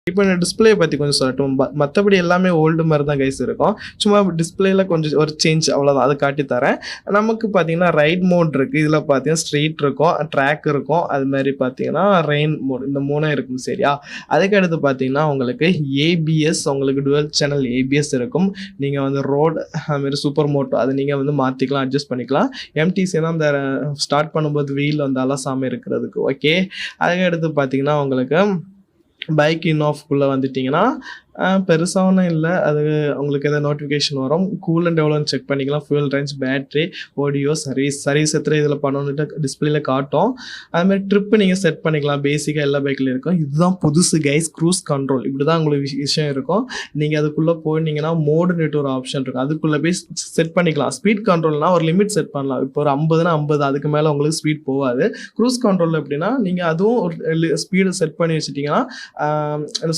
இப்போ நான் டிஸ்ப்ளே பத்தி கொஞ்சம் சொல்லட்டும். மத்தபடி எல்லாமே ஓல்டு மாரி தான் கைஸ் இருக்கும். சும்மா டிஸ்ப்ளேல கொஞ்சம் ஒரு சேஞ்ச் அவ்வளோதான். அத காட்டி தரேன். நமக்கு பார்த்தீங்கன்னா, ரைட் மோட் இருக்கு. இதில பார்த்தீங்கன்னா, ஸ்ட்ரெயிட் இருக்கும், ட்ராக் இருக்கும். அது மாரி பார்த்தீங்கன்னா, ரெயின் மோட் இந்த 3ம் இருக்கும் சரியா? அதுக்கு அடுத்து பார்த்தீங்கன்னா, உங்களுக்கு ஏபிஎஸ் உங்களுக்கு டுவல் சேனல் ஏபிஎஸ் இருக்கும். நீங்க வந்து ரோட் அது மாரி சூப்பர் மோட்டோ அது நீங்க வந்து மாத்திக்கலாம், அட்ஜஸ்ட் பண்ணிக்கலாம். எம்டிசினா அந்த ஸ்டார்ட் பண்ணும்போது வீல் வந்து அலசாம இருக்கிறதுக்கு ஓகே. அதுக்கு அடுத்து பார்த்தீங்கன்னா, உங்களுக்கு பைக் இன் ஆஃப்குள்ள வந்துட்டீங்கன்னா, பெருசா ஒண்ணும் இல்ல. அது உங்களுக்கு எதாவது நோட்டிஃபிகேஷன் வரும். கூலண்ட் எவ்வளோன்னு செக் பண்ணிக்கலாம். Fuel range, battery, audio, service எத்தனை இதில பண்ணணுன்ட்டு டிஸ்ப்ளேல காட்டும். அதுமாரி ட்ரிப் நீங்க செட் பண்ணிக்கலாம். பேசிக்கா எல்லா பைக்லயும் இருக்கும். இதுதான் புதுசு கைஸ் க்ரூஸ் கண்ட்ரோல். இப்படிதான் உங்களுக்கு விஷயம் இருக்கும். நீங்க அதுக்குள்ள போனீங்கன்னா, மோடுன்னுட்டு ஒரு ஆப்ஷன் இருக்கும். அதுக்குள்ள போய் செட் பண்ணிக்கலாம். ஸ்பீட் கண்ட்ரோல்னா ஒரு லிமிட் செட் பண்ணலாம். இப்போ ஒரு 50னா 50 அதுக்கு மேல உங்களுக்கு ஸ்பீட் போவாது. க்ரூஸ் கண்ட்ரோல் எப்படின்னா, நீங்க அதுவும் ஒரு ஸ்பீடு செட் பண்ணி வச்சுட்டீங்கன்னா, ஆ